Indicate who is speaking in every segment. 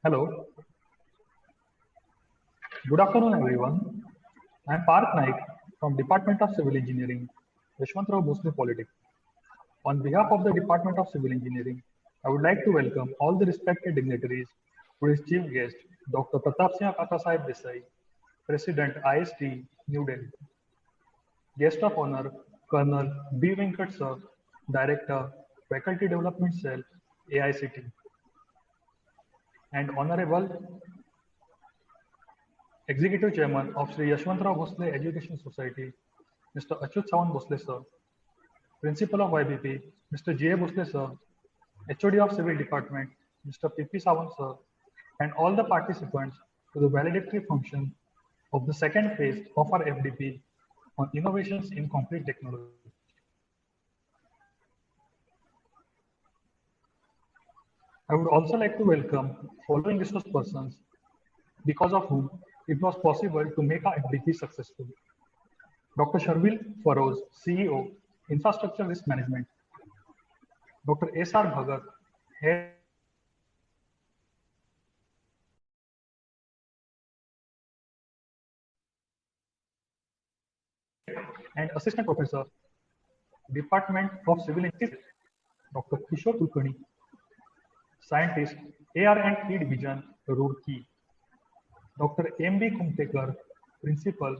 Speaker 1: Hello, good afternoon everyone. I am Parth Naik from Department of Civil Engineering, Yashwantrao Bhosle Polytechnic. On behalf of the Department of Civil Engineering, I would like to welcome all the respected dignitaries, today's chief guest, Dr. Pratap Singh Kakasaheb Desai, President IST, New Delhi. Guest of honor, Colonel B. Venkat Sir, Director, Faculty Development Cell, AICT, and Honorable Executive Chairman of Sri Yashwantrao Bhosle Education Society, Mr. Achyut Sawant Bhosle Sir, Principal of YBP, Mr. J. A. Bhosle Sir, HOD of Civil Department, Mr. P.P. Sawant Sir, and all the participants to the valedictory function of the second phase of our FDP on innovations in concrete technology. I would also like to welcome following resource persons because of whom it was possible to make our FDP successful. Dr. Sharvil Feroz, CEO, Infrastructure Risk Management. Dr. S.R. Bhagat, Head and Assistant Professor, Department of Civil Engineering. Dr. Kishore Kulkarni, Scientist, AR&E Division, Roorkee. Dr. M.B. Kumtekar, Principal,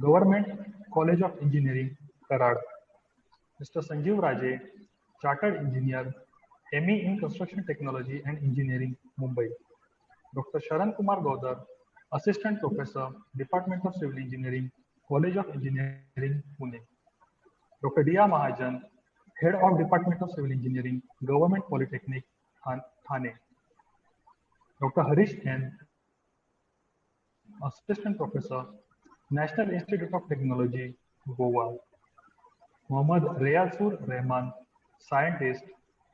Speaker 1: Government College of Engineering, Karad. Mr. Sanjeev Raje, Chartered Engineer, ME in Construction Technology and Engineering, Mumbai. Dr. Sharan Kumar Gaudar, Assistant Professor, Department of Civil Engineering, College of Engineering, Pune. Dr. D.R. Mahajan, Head of Department of Civil Engineering, Government Polytechnic, Thane. Dr. Harish N., Assistant Professor, National Institute of Technology, Goa. Mohammad Reyazur Rahman, Scientist,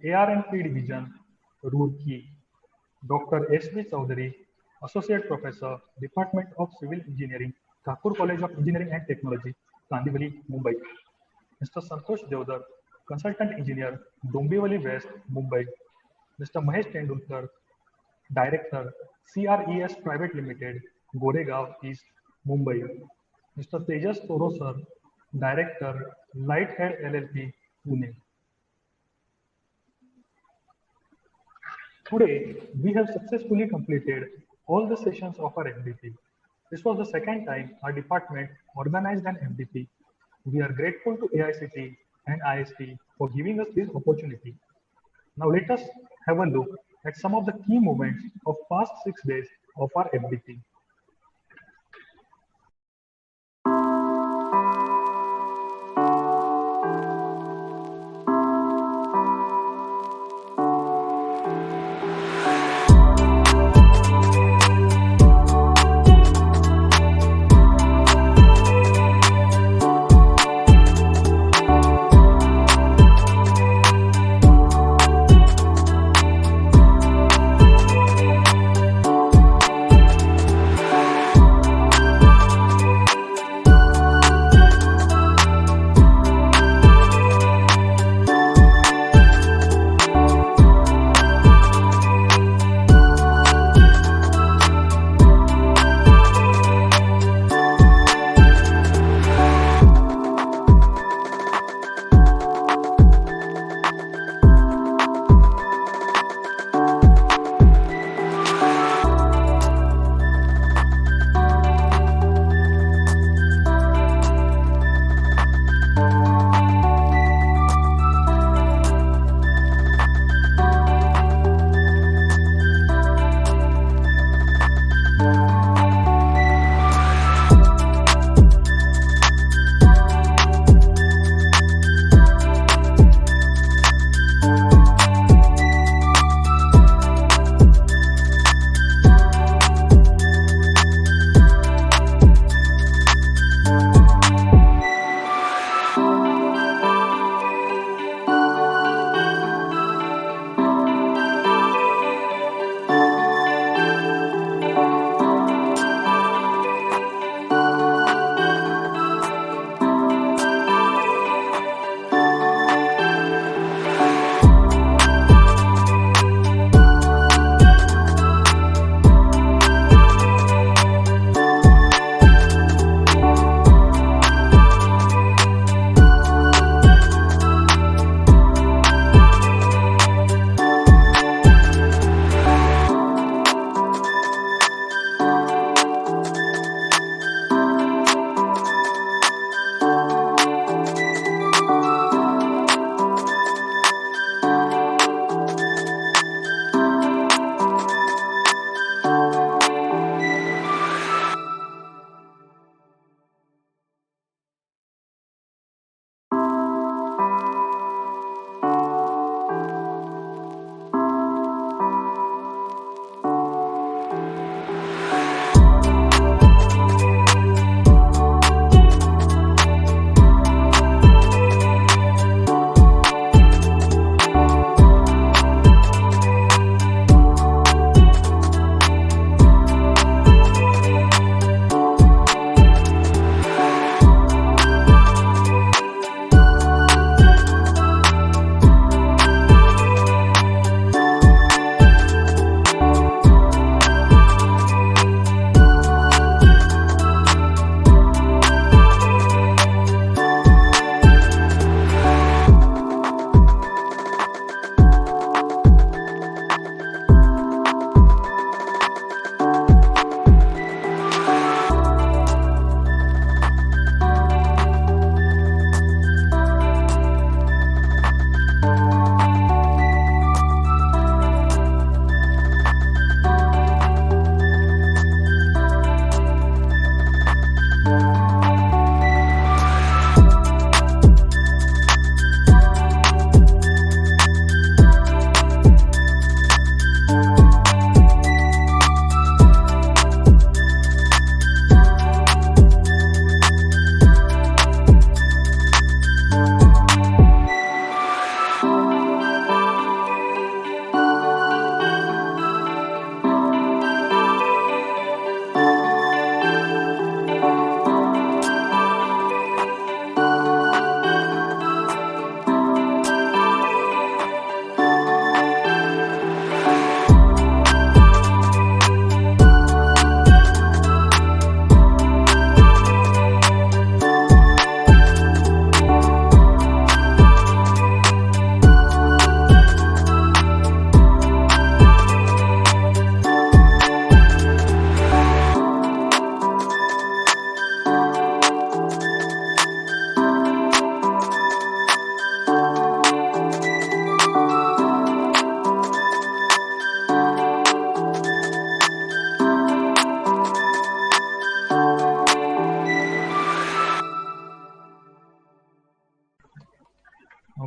Speaker 1: AR&P Division, Roorkee. Dr. S.B. Chaudhary, Associate Professor, Department of Civil Engineering, Thakur College of Engineering and Technology, Kandivali, Mumbai. Mr. Santosh Devdar, Consultant Engineer, Dombivali West, Mumbai. Mr. Mahesh Tendulkar, Director, CRES Private Limited, Goregaon East, Mumbai. Mr. Tejas Toro Sir, Director, Lighthead LLP, Pune. Today, we have successfully completed all the sessions of our FDP. This was the second time our department organized an FDP. We are grateful to AICT and IST for giving us this opportunity. Now let us have a look at some of the key moments of past 6 days of our FDP.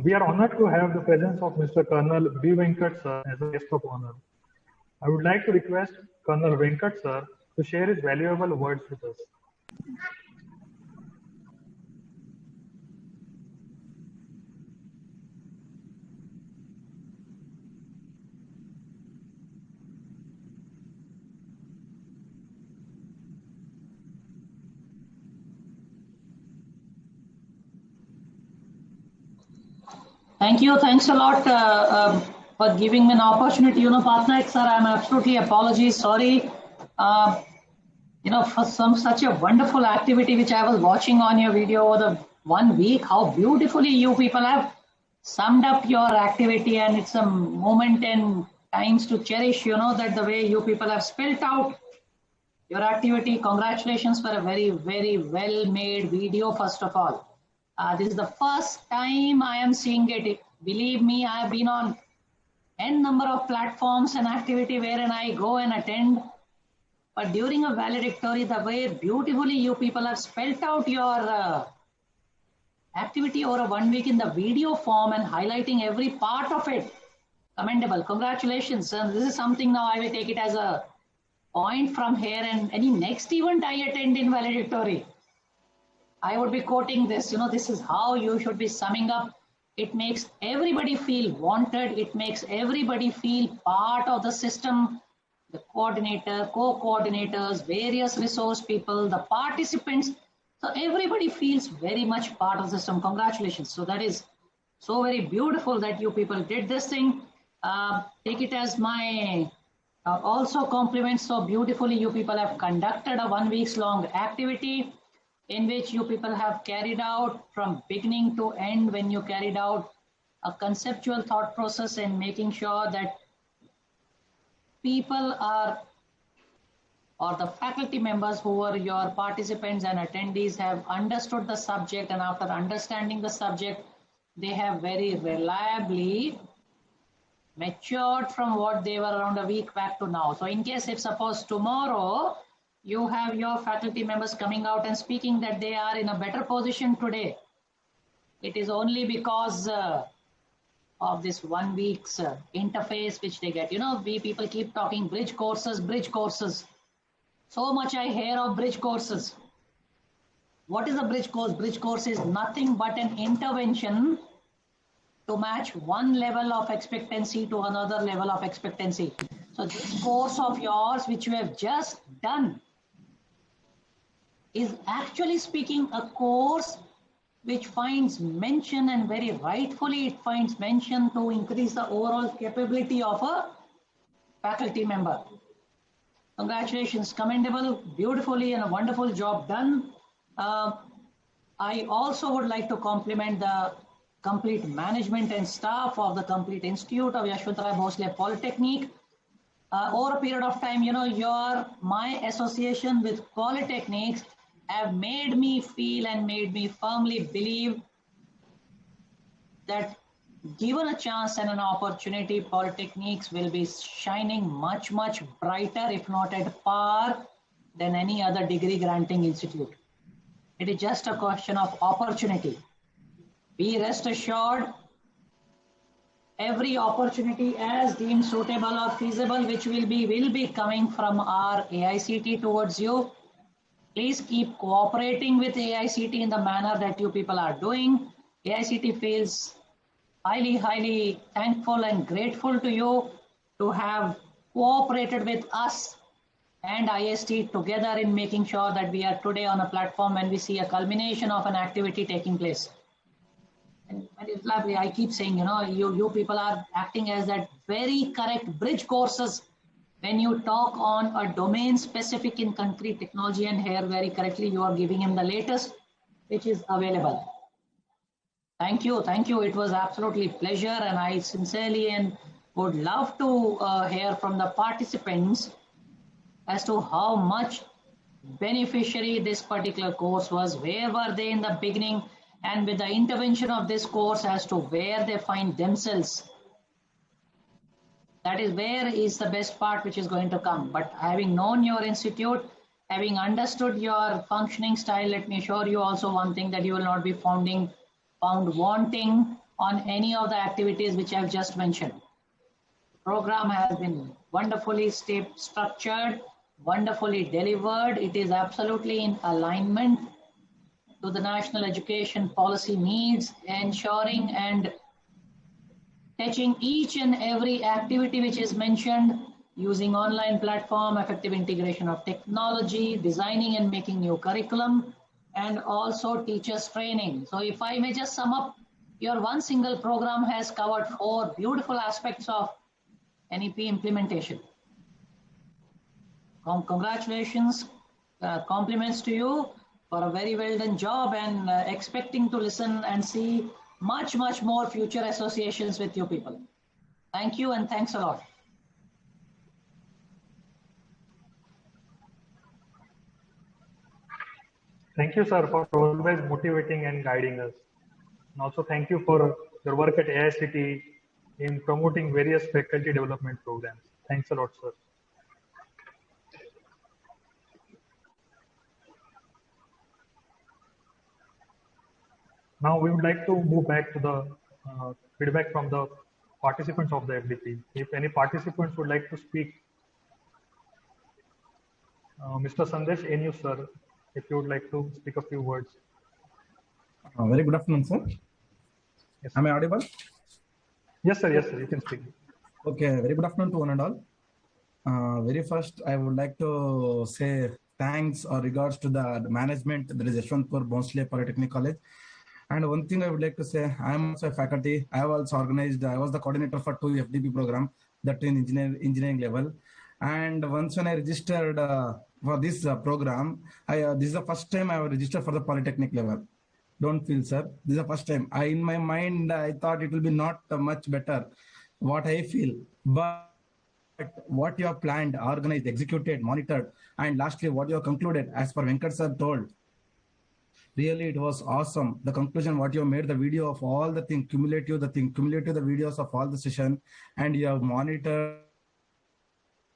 Speaker 1: We are honored to have the presence of Mr. Colonel B. Venkat sir as a guest of honor. I would like to request Colonel Venkat sir to share his valuable words with us.
Speaker 2: Thank you. Thanks a lot for giving me an opportunity. Patnaik sir, I'm absolutely sorry. For such a wonderful activity which I was watching on your video over the 1 week, how beautifully you people have summed up your activity, and it's a moment and times to cherish, that the way you people have spelled out your activity. Congratulations for a very, very well made video, first of all. This is the first time I am seeing it. Believe me, I have been on n number of platforms and activity wherein I go and attend. But during a valedictory, the way beautifully you people have spelled out your activity over 1 week in the video form and highlighting every part of it, commendable. Congratulations. And this is something now I will take it as a point from here, and any next event I attend in valedictory, I would be quoting this. This is how you should be summing up. It makes everybody feel wanted. It makes everybody feel part of the system. The coordinator, co-coordinators, various resource people, the participants. So everybody feels very much part of the system. Congratulations. So that is so very beautiful that you people did this thing. Take it as my also compliments. So beautifully you people have conducted a 1 week's long activity, in which you people have carried out from beginning to end, when you carried out a conceptual thought process and making sure that people are, or the faculty members who were your participants and attendees, have understood the subject, and after understanding the subject, they have very reliably matured from what they were around a week back to now. So in case if suppose tomorrow you have your faculty members coming out and speaking that they are in a better position today, it is only because of this 1 week's interface which they get. We people keep talking bridge courses, bridge courses. So much I hear of bridge courses. What is a bridge course? Bridge course is nothing but an intervention to match one level of expectancy to another level of expectancy. So this course of yours, which you have just done, is actually speaking a course which finds mention, and very rightfully it finds mention, to increase the overall capability of a faculty member. Congratulations, commendable, beautifully and a wonderful job done. I also would like to compliment the complete management and staff of the complete institute of Yashwantrao Bhosle Polytechnic. Over a period of time, my association with polytechnics have made me feel and made me firmly believe that given a chance and an opportunity, polytechnics will be shining much, much brighter, if not at par, than any other degree granting institute. It is just a question of opportunity. Be rest assured, every opportunity as deemed suitable or feasible, which will be coming from our AICT towards you. Please keep cooperating with AICT in the manner that you people are doing. AICT feels highly, highly thankful and grateful to you to have cooperated with us and IST together in making sure that we are today on a platform when we see a culmination of an activity taking place. And it's lovely. I keep saying, you people are acting as that very correct bridge courses when you talk on a domain specific in concrete technology, and here very correctly you are giving him the latest which is available. Thank you. Thank you. It was absolutely pleasure, and I sincerely and would love to hear from the participants as to how much beneficiary this particular course was. Where were they in the beginning, and with the intervention of this course as to where they find themselves. That is where is the best part which is going to come. But having known your institute, having understood your functioning style, let me assure you also one thing, that you will not be found wanting on any of the activities which I've just mentioned. Program has been wonderfully structured, wonderfully delivered. It is absolutely in alignment to the national education policy needs, ensuring and touching each and every activity which is mentioned, using online platform, effective integration of technology, designing and making new curriculum, and also teachers training. So if I may just sum up, your one single program has covered 4 beautiful aspects of NEP implementation. Congratulations, compliments to you for a very well done job, and expecting to listen and see much more future associations with you people. Thank you and thanks a lot.
Speaker 1: Thank you, sir, for always motivating and guiding us. And also thank you for your work at AICTE in promoting various faculty development programs. Thanks a lot, sir. Now we would like to move back to the feedback from the participants of the FDP. If any participants would like to speak, Mr. Sandesh Enu, sir, if you would like to speak a few words.
Speaker 3: Very good afternoon, sir.
Speaker 1: Yes.
Speaker 3: Am I audible?
Speaker 1: Yes, sir. Yes, sir. You can speak.
Speaker 3: Okay. Very good afternoon to one and all. Very first, I would like to say thanks or regards to the management. There is Yeshwantpur Bhonsle Polytechnic College. And one thing I would like to say, I am also a faculty. I have also organized, I was the coordinator for 2 FDP program, that in engineering level. And once when I registered for this program, this is the first time I have registered for the Polytechnic level. Don't feel, sir. This is the first time. In my mind, I thought it will be not much better, what I feel. But what you have planned, organized, executed, monitored, and lastly, what you have concluded, as per Venkat sir told, really, it was awesome. The conclusion, what you have made the video of all the thing, cumulative the videos of all the session, and you have monitored.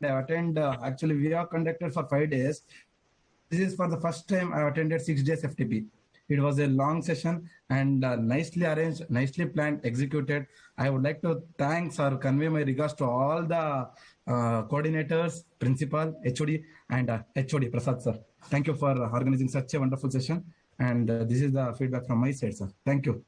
Speaker 3: I attend, actually, we are conducted for 5 days. This is for the first time I attended 6 days FTP. It was a long session and nicely arranged, nicely planned, executed. I would like to thank or convey my regards to all the coordinators, principal, HOD, and HOD Prasad sir. Thank you for organizing such a wonderful session. And this is the feedback from my side, sir. Thank you.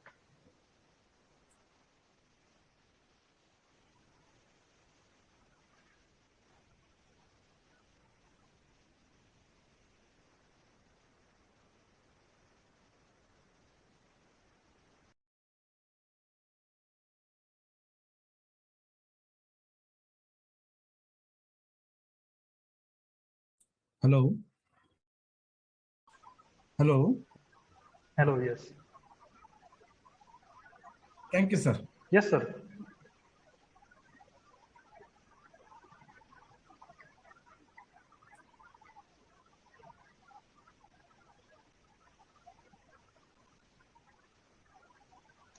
Speaker 3: Hello. Hello.
Speaker 1: Hello, yes.
Speaker 3: Thank you, sir.
Speaker 1: Yes, sir.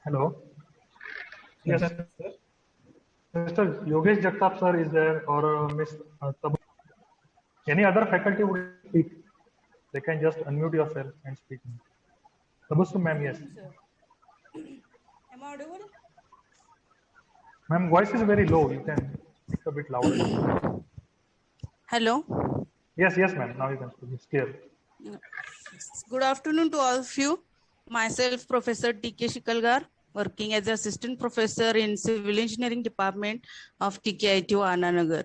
Speaker 1: Hello. Yes.
Speaker 3: Sir.
Speaker 1: Mr. Yogesh Jagtap sir is there, or Miss Tabu. Any other faculty would speak. They can just unmute yourself and speak. Tabussum ma'am, yes.
Speaker 4: Am I audible?
Speaker 1: Ma'am, voice is very low. You can speak a bit louder.
Speaker 4: Hello.
Speaker 1: Yes, ma'am. Now you can speak. It's clear.
Speaker 4: Good afternoon to all of you. Myself, Professor T.K. Shikalgar, working as Assistant Professor in Civil Engineering Department of TKITU Ananagar.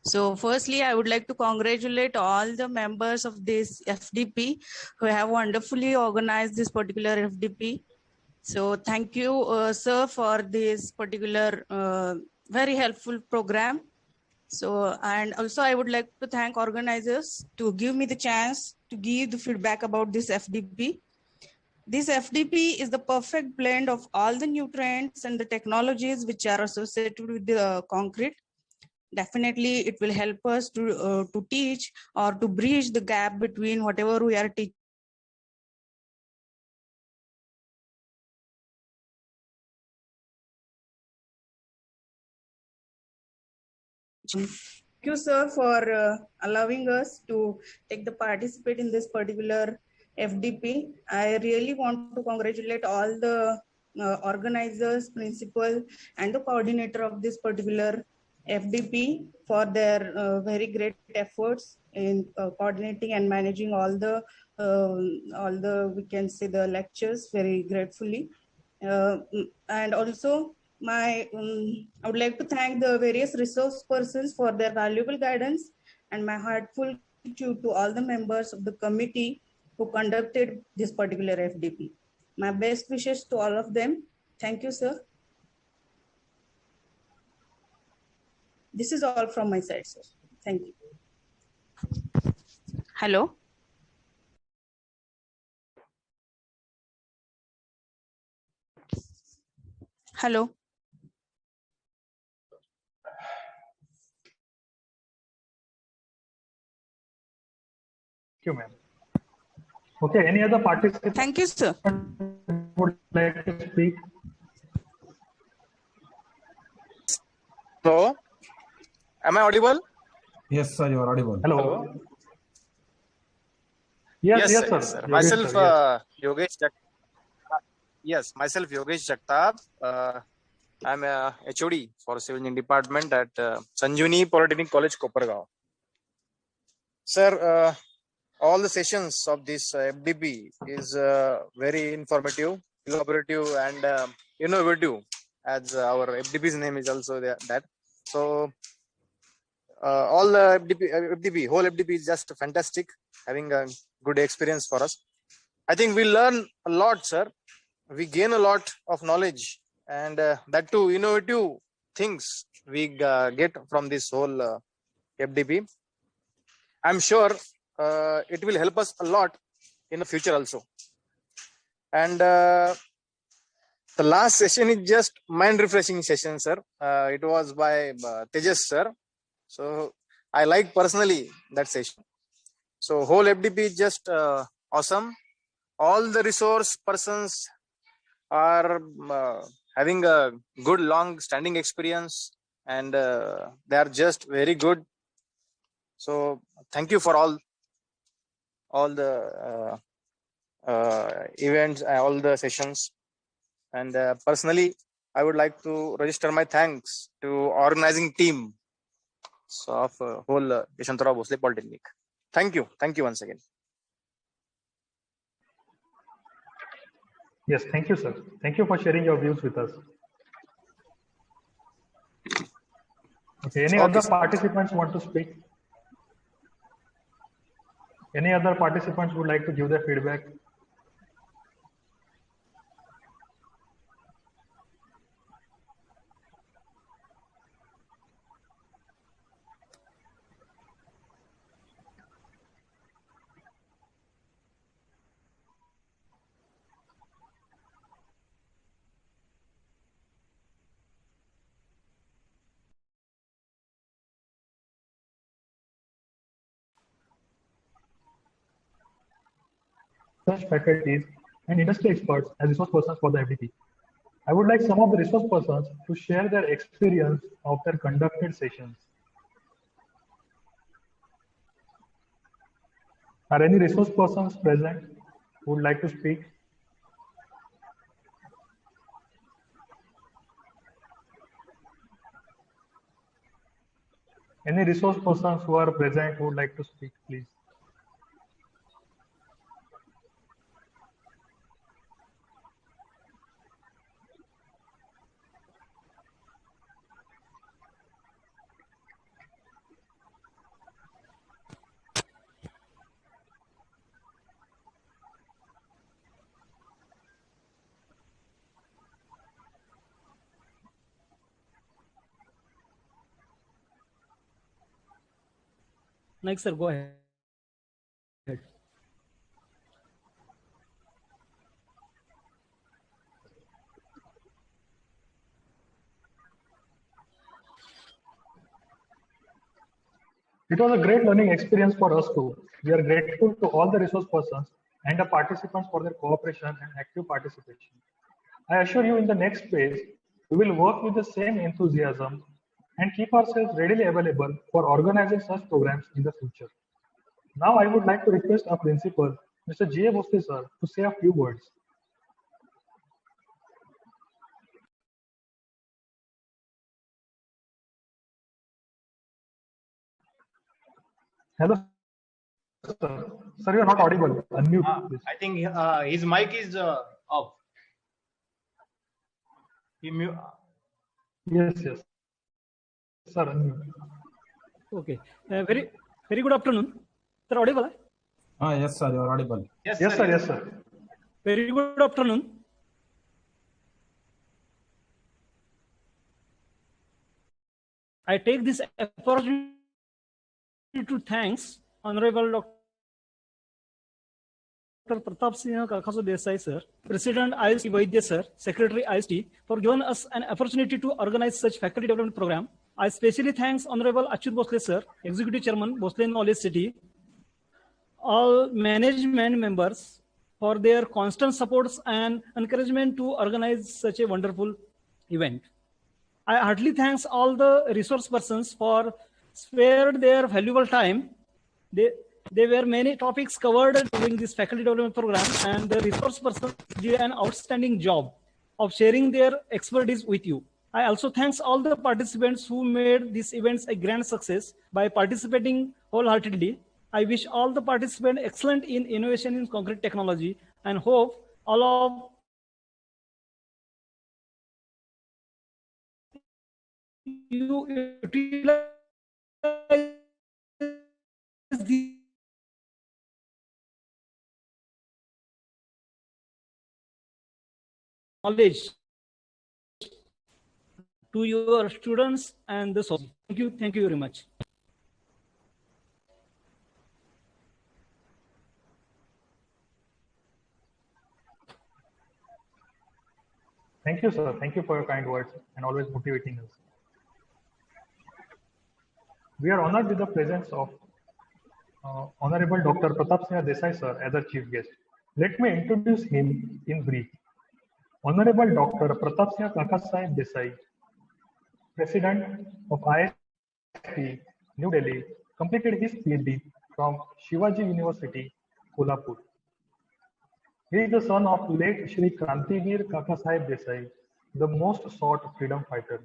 Speaker 4: So firstly, I would like to congratulate all the members of this FDP who have wonderfully organized this particular FDP. So thank you, sir, for this particular very helpful program. So, and also I would like to thank organizers to give me the chance to give the feedback about this FDP. This FDP is the perfect blend of all the new trends and the technologies which are associated with the concrete. Definitely, it will help us to teach or to bridge the gap between whatever we are teaching. Thank you, sir, for allowing us to take the participate in this particular FDP. I really want to congratulate all the organizers, principal, and the coordinator of this particular FDP for their very great efforts in coordinating and managing all the we can say the lectures very gratefully. And also I would like to thank the various resource persons for their valuable guidance, and my heartful gratitude to all the members of the committee who conducted this particular FDP. My best wishes to all of them. Thank you, sir. This is all from my side, sir. Thank you.
Speaker 5: Hello. Hello.
Speaker 1: Thank you, ma'am. Okay, any other participant
Speaker 5: Thank you, sir.
Speaker 1: would like to speak?
Speaker 6: Hello, am I audible?
Speaker 3: Yes, sir, you are audible.
Speaker 1: Hello. Yes,
Speaker 6: sir.
Speaker 1: sir.
Speaker 6: Myself,
Speaker 1: Yogesh,
Speaker 6: Yogesh Jagtap. Yes, myself, Yogesh Jagtap. I'm a HOD for Civil Engineering Department at Sanjeevani Polytechnic College, Kopargaon. Sir, all the sessions of this FDP is very informative, collaborative, and innovative, as our FDP's name is also that. So, all the FDP, whole FDP is just fantastic, having a good experience for us. I think we learn a lot, sir. We gain a lot of knowledge, and that too innovative things we get from this whole FDP. I'm sure it will help us a lot in the future also. And the last session is just mind refreshing session, sir. It was by Tejas, sir. So I like personally that session. So whole FDP is just awesome. All the resource persons are having a good long standing experience, and they are just very good. So thank you for all the events, all the sessions. And personally, I would like to register my thanks to organizing team of whole Yeshwantrao Bhosle Polytechnic. Thank you once again.
Speaker 1: yes, thank you, sir. Thank you for sharing your views with us. Okay, any other participants want to speak? Any other participants would like to give their feedback? Such faculties and industry experts as resource persons for the FDP. I would like some of the resource persons to share their experience of their conducted sessions. Are any resource persons present who would like to speak? Any resource persons who are present who would like to speak, please?
Speaker 7: Like, sir, go ahead.
Speaker 1: It was a great learning experience for us too. We are grateful to all the resource persons and the participants for their cooperation and active participation. I assure you in the next phase, we will work with the same enthusiasm and keep ourselves readily available for organizing such programs in the future. Now I would like to request our principal, Mr. G. A. Bhosle sir, to say a few words. Hello, sir. Sir, you are not audible. Unmute, please.
Speaker 5: I think his mic is off. He mute.
Speaker 1: Yes, yes. Sir, unmute.
Speaker 7: Okay. Very good afternoon. Sir, audible?
Speaker 3: Yes, sir, you are audible.
Speaker 5: Yes,
Speaker 1: Yes, sir. Yes, sir.
Speaker 7: Very good afternoon. I take this opportunity to thanks Honorable Dr. Pratap Singh Kakhaso Desai, sir, President IST Vaidya, sir, Secretary IST, for giving us an opportunity to organize such faculty development program. I especially thanks Honorable Achyut Bhosle, sir, Executive Chairman, Bhosle Knowledge City, all management members for their constant supports and encouragement to organize such a wonderful event. I heartily thanks all the resource persons for spared their valuable time. There were many topics covered during this faculty development program, and the resource persons did an outstanding job of sharing their expertise with you. I also thanks all the participants who made these events a grand success by participating wholeheartedly. I wish all the participants excellent in innovation in concrete technology and hope all of you utilize the knowledge to your students and the society. Thank you very much.
Speaker 1: Thank you, sir. Thank you for your kind words and always motivating us. We are honored with the presence of Honorable Dr. Pratap Singh Desai, sir, as our chief guest. Let me introduce him in brief. Honorable Dr. Pratap Singh Kakasai Desai, President of IST, New Delhi, completed his PhD from Shivaji University, Kolhapur. He is the son of late Shri Krantivir Kakasaheb Desai, the most sought freedom fighter.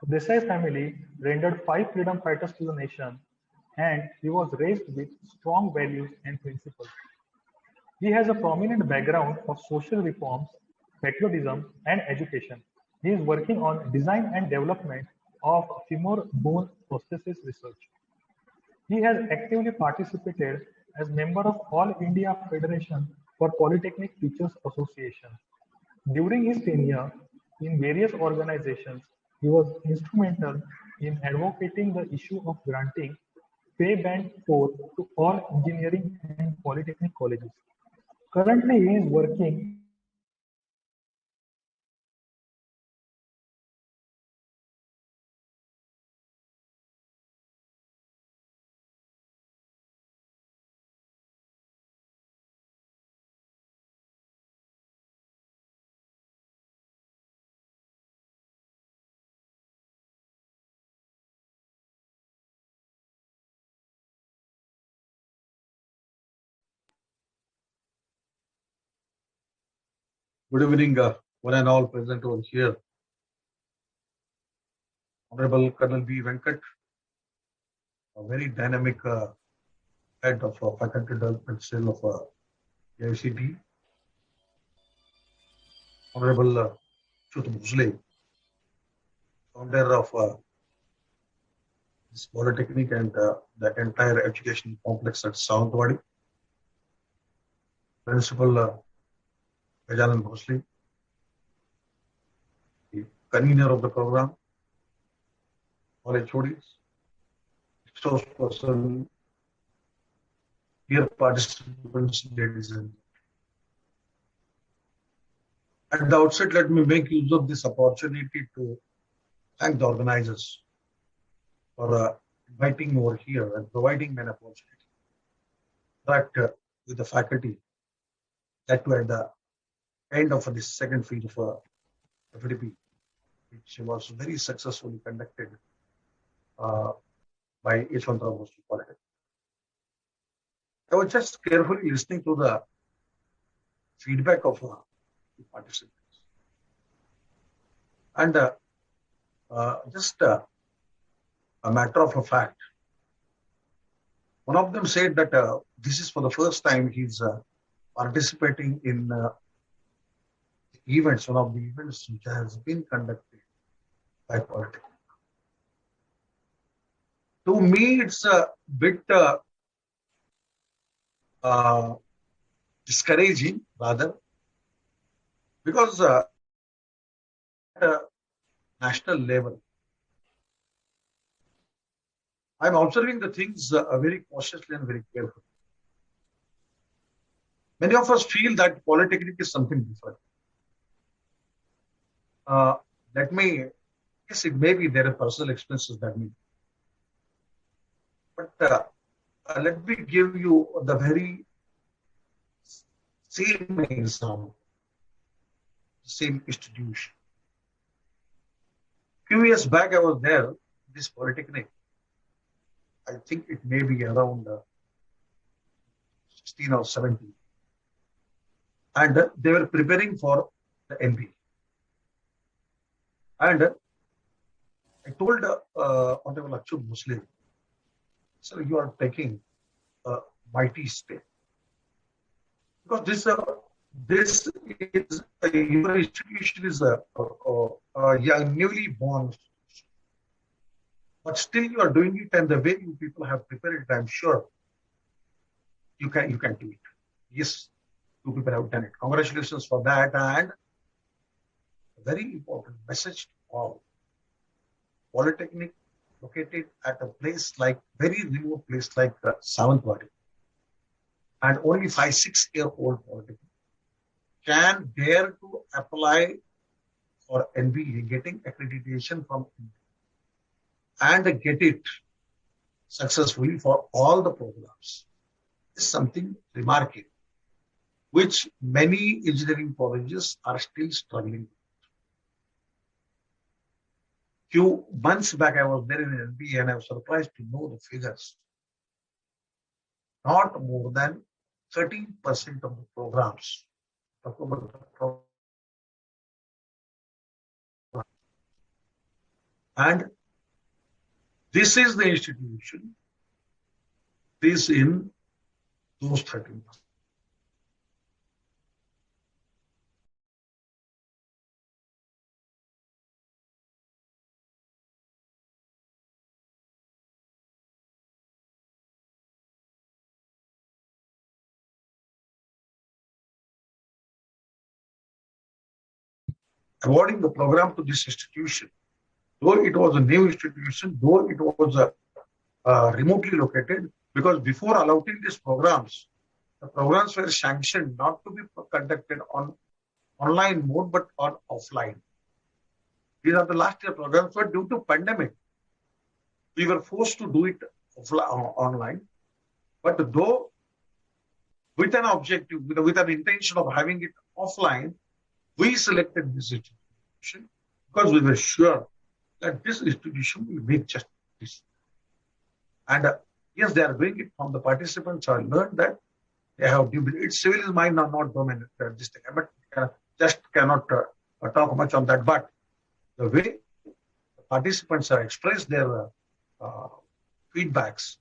Speaker 1: The Desai family rendered 5 freedom fighters to the nation, and he was raised with strong values and principles. He has a prominent background of social reforms, patriotism, and education. He is working on design and development of femur bone prosthesis research. He has actively participated as member of All India Federation for Polytechnic Teachers Association. During his tenure in various organizations, he was instrumental in advocating the issue of granting pay band 4 to all engineering and polytechnic colleges. Currently, he is working
Speaker 8: Good evening, one and all present over here. Honorable Colonel B. Venkat, a very dynamic head of faculty development cell of AICT. Honorable Achyut Bhosle, founder of this polytechnic and the entire education complex at Sawantwadi. Principal Gajanan Bhosle, the convener of the program, all HODs, resource person, dear participants, ladies and at the outset, let me make use of this opportunity to thank the organizers for inviting me over here and providing me an opportunity to interact with the faculty that were at the end of this second phase of FDP, which was very successfully conducted by Yeshwantrao Bhosle Polytechnic. I was just carefully listening to the feedback of the participants. And just a matter of a fact, One of them said that this is for the first time he's participating in events, one of the events which has been conducted by Polytechnic. To me, it's a bit discouraging, rather, because at a national level, I'm observing the things very cautiously and very carefully. Many of us feel that Polytechnic is something different. Yes, it may be there are personal experiences that need. But let me give you the very same example, same institution. Few years back, I was there, this Polytechnic. I think it may be around 16 or 17. And they were preparing for the MBA. And I told Honorable Achyut Bhosle, sir, you are taking a mighty step. Because this is your institution is a young, newly born institution. But still you are doing it, and the way you people have prepared it, I'm sure you can do it. Yes, you people have done it. Congratulations for that. And a very important message to all. Polytechnic located at a place like, very remote place like Sawantwadi, and only 5-6-year-old Polytechnic can dare to apply for MBA, getting accreditation from India, and get it successfully for all the programs. Is something remarkable, which many engineering colleges are still struggling with. Few months back, I was there in MBA and I was surprised to know the figures. Not more than 13% of the programs. And this is the institution, this in those 13%. Awarding the program to this institution, though it was a new institution, though it was remotely located, because before allotting these programs, the programs were sanctioned not to be conducted on online mode, but on offline. These are the last year programs, but due to pandemic, we were forced to do it online. But though with an objective, with an intention of having it offline, we selected this institution because we were sure that this institution will make justice. And yes, they are doing it. From the participants, I learned that they have it's civil is mine, not dominant this thing. But just cannot talk much on that. But the way the participants have expressed their feedbacks,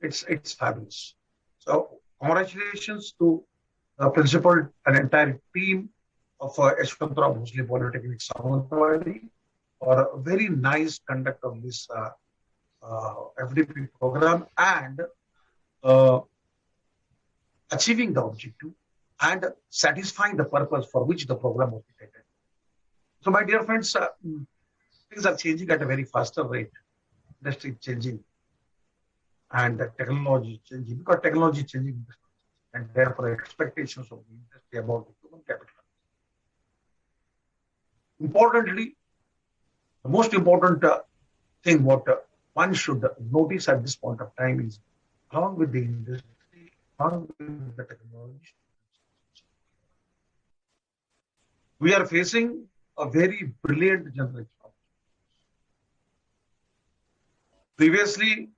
Speaker 8: it's fabulous. So congratulations to the principal and entire team of Yashwantrao Bhosle Polytechnic Sawantwadi for a very nice conduct of this FDP program and achieving the objective and satisfying the purpose for which the program was created. So, my dear friends, things are changing at a very faster rate. Industry is changing, and the technology is changing, because technology is changing, and therefore expectations of the industry about the human capital. Importantly, the most important thing what one should notice at this point of time is, along with the industry, along with the technology, we are facing a very brilliant generation. Previously,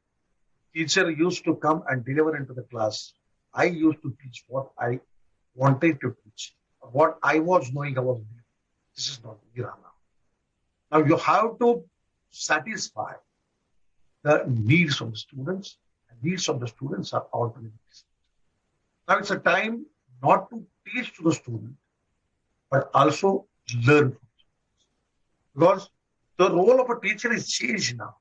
Speaker 8: teacher used to come and deliver into the class. I used to teach what I wanted to teach, what I was knowing I was doing. This is not the era now. Now you have to satisfy the needs of the students, The needs of the students are already missed. Now it's a time not to teach to the student, but also learn from them. Because the role of a teacher is changed now.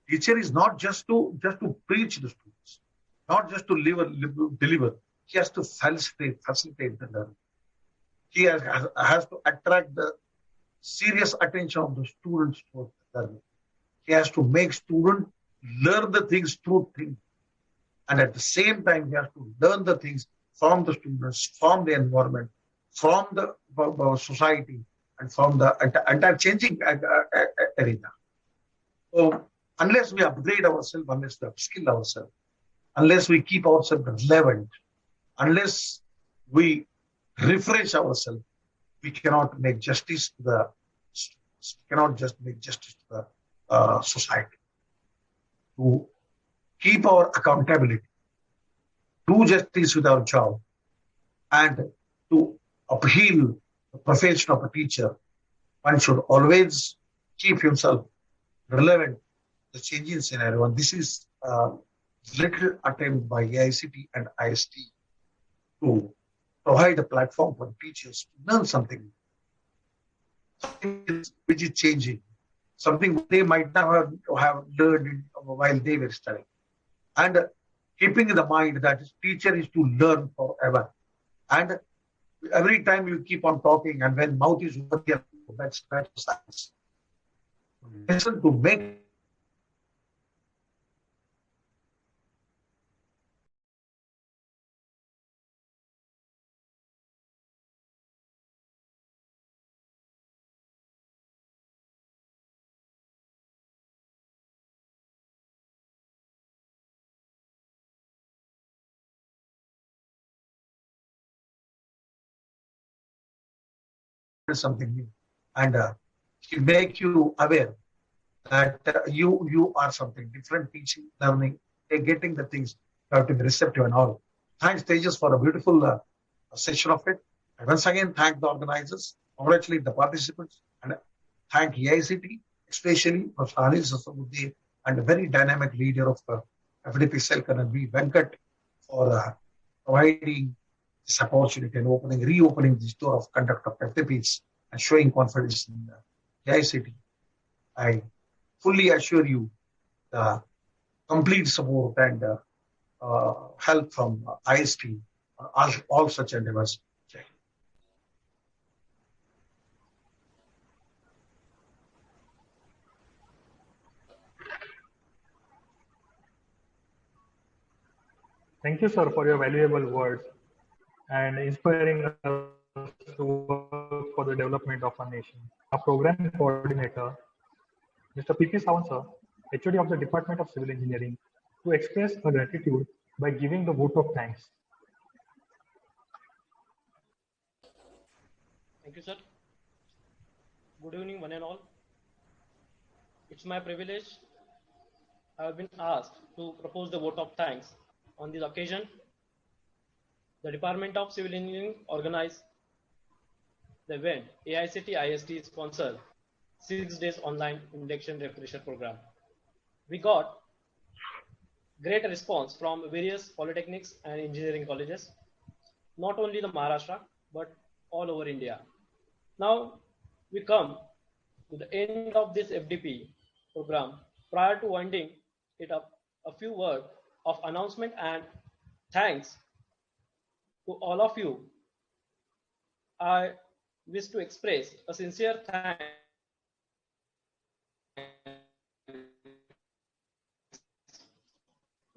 Speaker 8: Teacher is not just to preach the students, not just to deliver. He has to facilitate the learning. He has to attract the serious attention of the students towards the learning. He has to make students learn the things through thinking. And at the same time, he has to learn the things from the students, from the environment, from the society, and from the entire changing arena. So unless we upgrade ourselves, unless we upskill ourselves, unless we keep ourselves relevant, unless we refresh ourselves, we cannot make justice to the students, cannot just make justice to the society. To keep our accountability, do justice with our job, and to upheal the profession of a teacher, one should always keep himself relevant to the changing scenario. And this is a little attempt by AICT and IST to provide a platform for teachers to learn something which is changing, something they might not have learned while they were studying. And keeping in the mind that teacher is to learn forever. And every time you keep on talking, and when mouth is over here, that's science. Listen to make something new, and it make you aware that you are something different, teaching, learning, getting the things, you have to be receptive and all. Thanks, Tejas, for a beautiful session of it. And once again, thank the organizers, congratulate the participants, and thank AICT, especially for Anil Sasabuddin and a very dynamic leader of FDP Cell, Colonel V. Venkat, for providing this opportunity and reopening this door of conduct of FDPs and showing confidence in the AICT. I fully assure you the complete support and help from IST, all such endeavors.
Speaker 1: Thank you, sir, for your valuable words and inspiring us to work for the development of our nation. Our program coordinator, Mr. P.P. Sawant, sir, HOD of the Department of Civil Engineering, to express her gratitude by giving the vote of thanks.
Speaker 9: Thank you, sir. Good evening, one and all. It's my privilege. I have been asked to propose the vote of thanks on this occasion. The Department of Civil Engineering organized the event. AICT IST sponsored 6 days online induction refresher program. We got great response from various polytechnics and engineering colleges, not only the Maharashtra, but all over India. Now we come to the end of this FDP program. Prior to winding it up, a few words of announcement and thanks to all of you. I wish to express a sincere thanks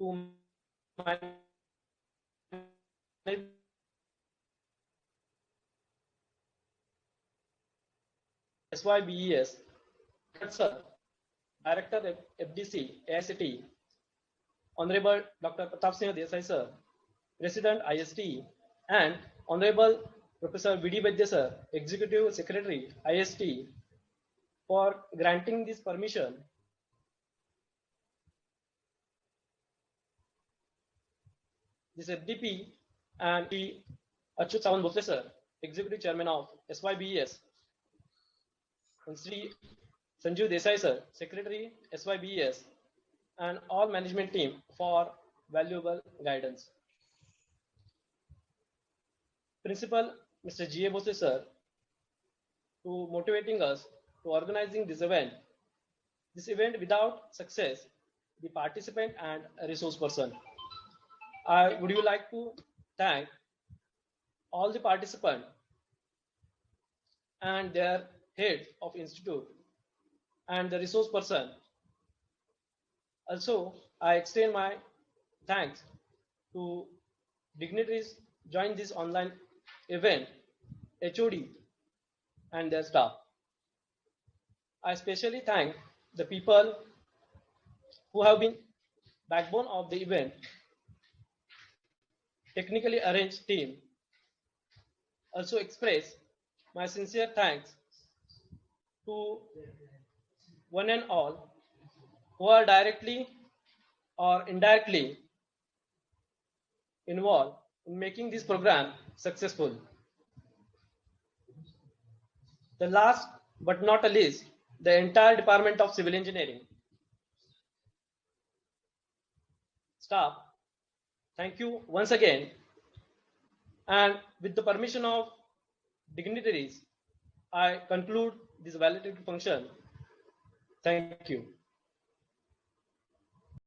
Speaker 9: to my SYBES, Sir, Director FDC, AICT, Honorable Dr. Pratap Singh Desai, Sir, President IST, and Honorable Professor V.D. Vaidya, Sir, Executive Secretary, IST, for granting this permission. This FDP and Achyut Sawant Bhosle, Sir, Executive Chairman of SYBES, and Sri Sanjeev Desai, Sir, Secretary, SYBES, and all management team for valuable guidance. Principal Mr. G.A. Bose sir, to motivating us to organizing this event. This event without success, the participant and a resource person. I would you like to thank all the participants and their heads of institute and the resource person. Also, I extend my thanks to dignitaries join this online event, HOD and their staff. I especially thank the people who have been backbone of the event, technically arranged team. Also express my sincere thanks to one and all who are directly or indirectly involved in making this program successful. The last but not the least, the entire Department of Civil Engineering staff, thank you once again. And with the permission of dignitaries, I conclude this valedictory function. Thank you.